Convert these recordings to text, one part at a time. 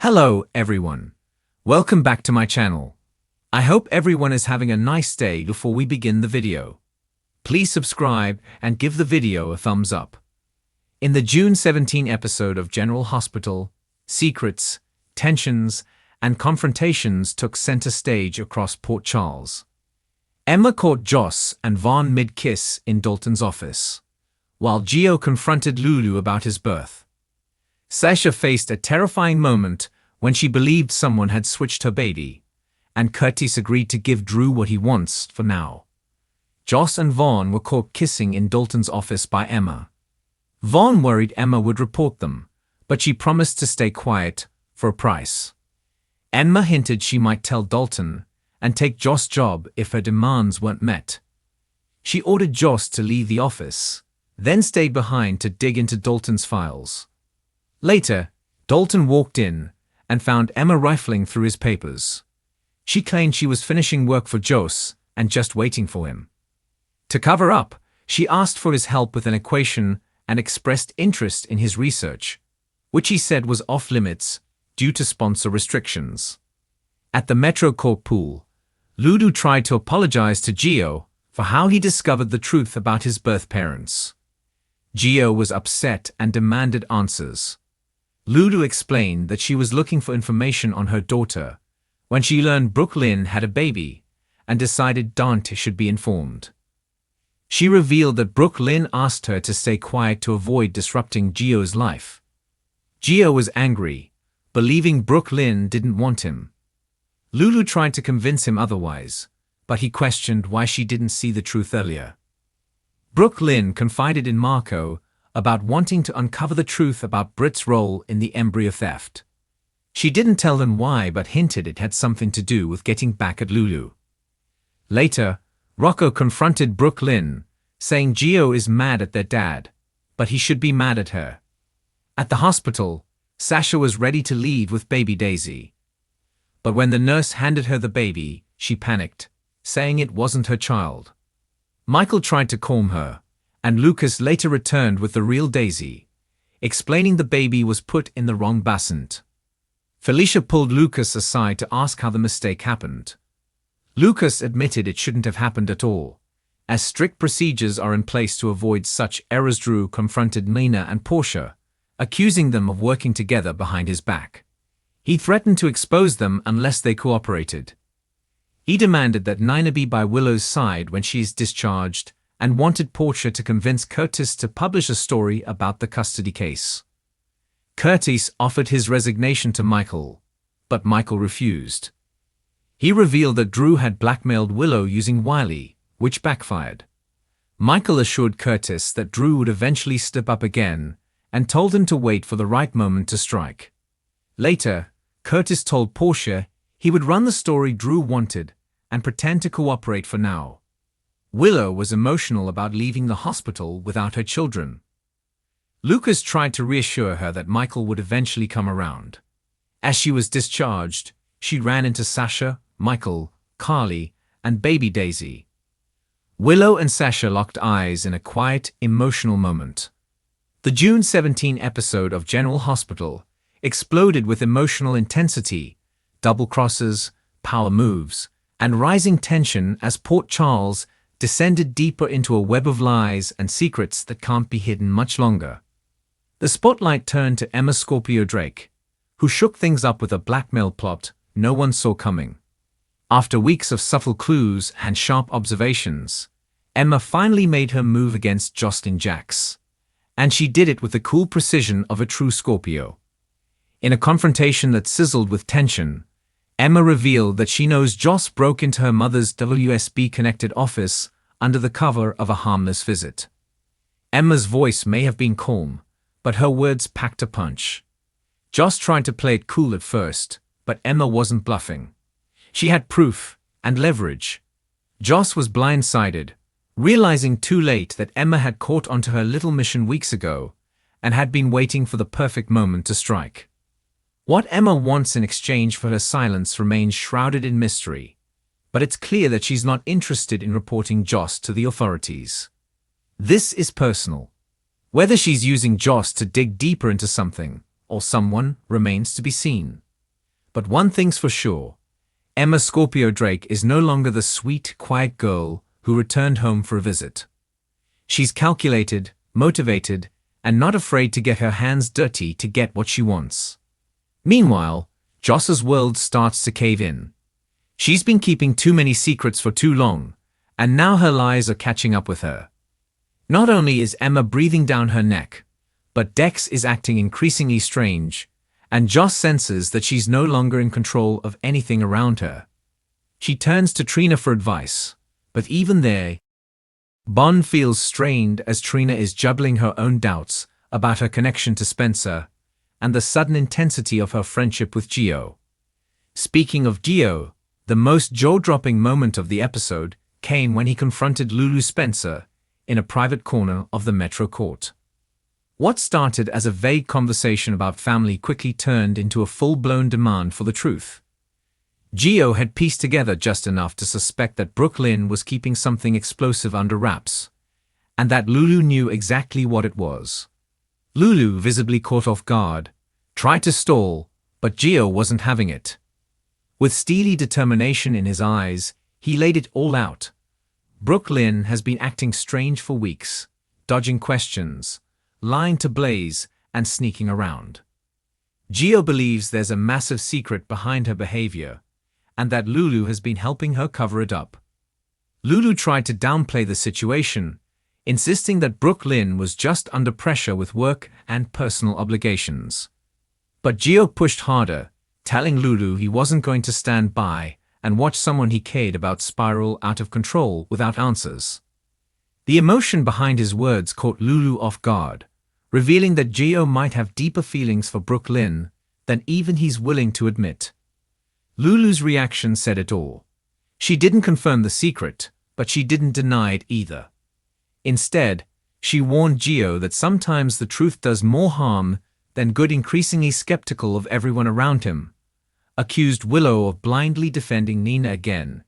Hello, everyone. Welcome back to my channel. I hope everyone is having a nice day before we begin the video. Please subscribe and give the video a thumbs up. In the June 17 episode of General Hospital, secrets, tensions, and confrontations took center stage across Port Charles. Emma caught Joss and Vaughn mid-kiss in Dalton's office, while Gio confronted Lulu about his birth. Sasha faced a terrifying moment when she believed someone had switched her baby, and Curtis agreed to give Drew what he wants for now. Joss and Vaughn were caught kissing in Dalton's office by Emma. Vaughn worried Emma would report them, but she promised to stay quiet for a price. Emma hinted she might tell Dalton and take Joss' job if her demands weren't met. She ordered Joss to leave the office, then stayed behind to dig into Dalton's files. Later, Dalton walked in and found Emma rifling through his papers. She claimed she was finishing work for Joss and just waiting for him. To cover up, she asked for his help with an equation and expressed interest in his research, which he said was off-limits due to sponsor restrictions. At the Metro Court pool, Lulu tried to apologize to Gio for how he discovered the truth about his birth parents. Gio was upset and demanded answers. Lulu explained that she was looking for information on her daughter when she learned Brooke Lynn had a baby and decided Dante should be informed. She revealed that Brooke Lynn asked her to stay quiet to avoid disrupting Gio's life. Gio was angry, believing Brooke Lynn didn't want him. Lulu tried to convince him otherwise, but he questioned why she didn't see the truth earlier. Brooke Lynn confided in Marco about wanting to uncover the truth about Britt's role in the embryo theft. She didn't tell them why but hinted it had something to do with getting back at Lulu. Later, Rocco confronted Brooke Lynn, saying Gio is mad at their dad, but he should be mad at her. At the hospital, Sasha was ready to leave with baby Daisy. But when the nurse handed her the baby, she panicked, saying it wasn't her child. Michael tried to calm her, and Lucas later returned with the real Daisy, explaining the baby was put in the wrong basket. Felicia pulled Lucas aside to ask how the mistake happened. Lucas admitted it shouldn't have happened at all, as strict procedures are in place to avoid such errors. Drew confronted Nina and Portia, accusing them of working together behind his back. He threatened to expose them unless they cooperated. He demanded that Nina be by Willow's side when she is discharged, and wanted Portia to convince Curtis to publish a story about the custody case. Curtis offered his resignation to Michael, but Michael refused. He revealed that Drew had blackmailed Willow using Wiley, which backfired. Michael assured Curtis that Drew would eventually step up again and told him to wait for the right moment to strike. Later, Curtis told Portia he would run the story Drew wanted and pretend to cooperate for now. Willow was emotional about leaving the hospital without her children. Lucas tried to reassure her that Michael would eventually come around. As she was discharged, she ran into Sasha, Michael, Carly, and baby Daisy. Willow and Sasha locked eyes in a quiet, emotional moment. The June 17 episode of General Hospital exploded with emotional intensity, double crosses, power moves, and rising tension as Port Charles descended deeper into a web of lies and secrets that can't be hidden much longer. The spotlight turned to Emma Scorpio Drake, who shook things up with a blackmail plot no one saw coming. After weeks of subtle clues and sharp observations, Emma finally made her move against Jocelyn Jacks. And she did it with the cool precision of a true Scorpio. In a confrontation that sizzled with tension, Emma revealed that she knows Joss broke into her mother's WSB-connected office under the cover of a harmless visit. Emma's voice may have been calm, but her words packed a punch. Joss tried to play it cool at first, but Emma wasn't bluffing. She had proof and leverage. Joss was blindsided, realizing too late that Emma had caught onto her little mission weeks ago and had been waiting for the perfect moment to strike. What Emma wants in exchange for her silence remains shrouded in mystery, but it's clear that she's not interested in reporting Joss to the authorities. This is personal. Whether she's using Joss to dig deeper into something or someone remains to be seen. But one thing's for sure. Emma Scorpio Drake is no longer the sweet, quiet girl who returned home for a visit. She's calculated, motivated, and not afraid to get her hands dirty to get what she wants. Meanwhile, Joss's world starts to cave in. She's been keeping too many secrets for too long, and now her lies are catching up with her. Not only is Emma breathing down her neck, but Dex is acting increasingly strange, and Joss senses that she's no longer in control of anything around her. She turns to Trina for advice, but even there, Bond feels strained as Trina is juggling her own doubts about her connection to Spencer and the sudden intensity of her friendship with Gio. Speaking of Gio, the most jaw-dropping moment of the episode came when he confronted Lulu Spencer in a private corner of the Metro Court. What started as a vague conversation about family quickly turned into a full-blown demand for the truth. Gio had pieced together just enough to suspect that Brooklyn was keeping something explosive under wraps, and that Lulu knew exactly what it was. Lulu, visibly caught off guard, tried to stall, but Gio wasn't having it. With steely determination in his eyes, he laid it all out. Brooklyn has been acting strange for weeks, dodging questions, lying to Blaze, and sneaking around. Gio believes there's a massive secret behind her behavior, and that Lulu has been helping her cover it up. Lulu tried to downplay the situation, insisting that Brooklyn was just under pressure with work and personal obligations. But Gio pushed harder, telling Lulu he wasn't going to stand by and watch someone he cared about spiral out of control without answers. The emotion behind his words caught Lulu off guard, revealing that Gio might have deeper feelings for Brooklyn than even he's willing to admit. Lulu's reaction said it all. She didn't confirm the secret, but she didn't deny it either. Instead, she warned Gio that sometimes the truth does more harm than good, increasingly skeptical of everyone around him. Accused Willow of blindly defending Nina again,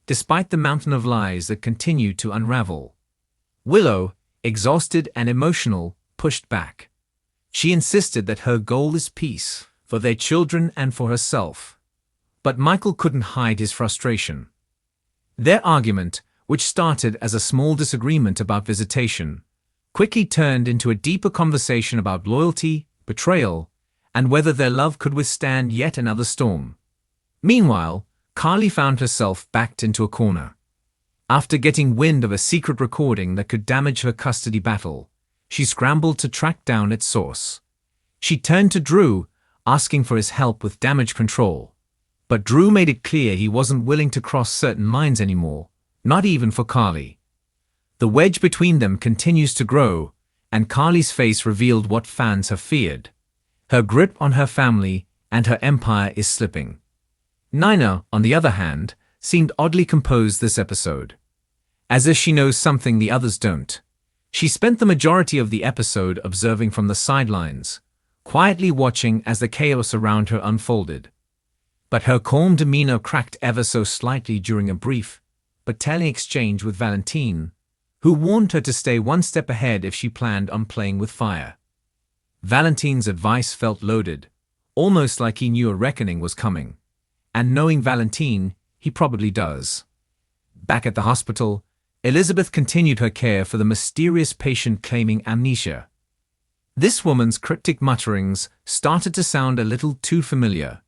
despite the mountain of lies that continued to unravel. Willow, exhausted and emotional, pushed back. She insisted that her goal is peace, for their children and for herself. But Michael couldn't hide his frustration. Their argument, which started as a small disagreement about visitation, quickly turned into a deeper conversation about loyalty, betrayal, and whether their love could withstand yet another storm. Meanwhile, Carly found herself backed into a corner. After getting wind of a secret recording that could damage her custody battle, she scrambled to track down its source. She turned to Drew, asking for his help with damage control. But Drew made it clear he wasn't willing to cross certain lines anymore, not even for Carly. The wedge between them continues to grow, and Carly's face revealed what fans have feared. Her grip on her family and her empire is slipping. Nina, on the other hand, seemed oddly composed this episode. As if she knows something the others don't. She spent the majority of the episode observing from the sidelines, quietly watching as the chaos around her unfolded. But her calm demeanor cracked ever so slightly during a brief, but telling exchange with Valentine, who warned her to stay one step ahead if she planned on playing with fire. Valentine's advice felt loaded, almost like he knew a reckoning was coming. And knowing Valentine, he probably does. Back at the hospital, Elizabeth continued her care for the mysterious patient claiming amnesia. This woman's cryptic mutterings started to sound a little too familiar,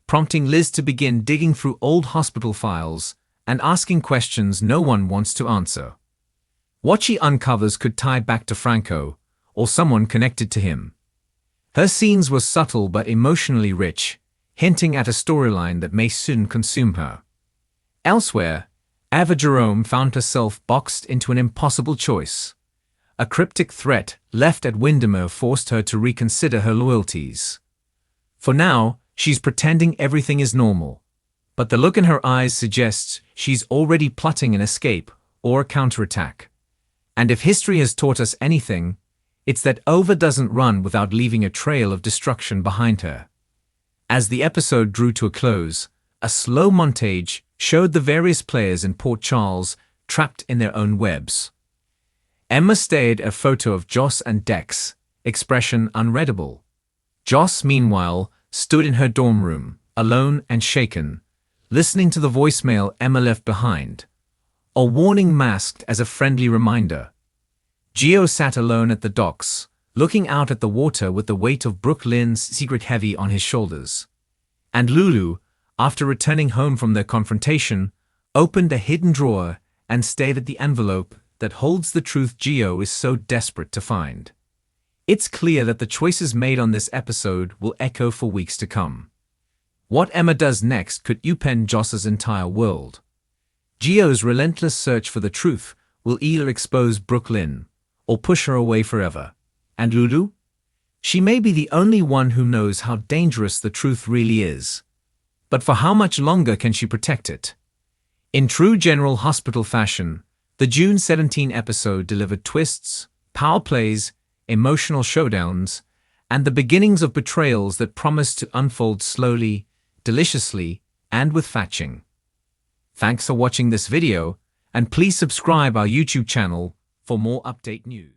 prompting Liz to begin digging through old hospital files and asking questions no one wants to answer. What she uncovers could tie back to Franco, or someone connected to him. Her scenes were subtle but emotionally rich, hinting at a storyline that may soon consume her. Elsewhere, Ava Jerome found herself boxed into an impossible choice. A cryptic threat left at Windermere forced her to reconsider her loyalties. For now, she's pretending everything is normal, but the look in her eyes suggests she's already plotting an escape or a counterattack. And if history has taught us anything, it's that Ava doesn't run without leaving a trail of destruction behind her. As the episode drew to a close, a slow montage showed the various players in Port Charles trapped in their own webs. Emma stared at a photo of Joss and Dex, expression unreadable. Joss, meanwhile, stood in her dorm room, alone and shaken, listening to the voicemail Emma left behind. A warning masked as a friendly reminder. Gio sat alone at the docks, looking out at the water with the weight of Brooklyn's secret heavy on his shoulders. And Lulu, after returning home from their confrontation, opened a hidden drawer and stared at the envelope that holds the truth Gio is so desperate to find. It's clear that the choices made on this episode will echo for weeks to come. What Emma does next could upend Joss's entire world. Gio's relentless search for the truth will either expose Brooklyn or push her away forever. And Lulu? She may be the only one who knows how dangerous the truth really is. But for how much longer can she protect it? In true General Hospital fashion, the June 17 episode delivered twists, power plays, emotional showdowns, and the beginnings of betrayals that promised to unfold slowly, deliciously, and with fetching. Thanks for watching this video, and please subscribe our YouTube channel for more update news.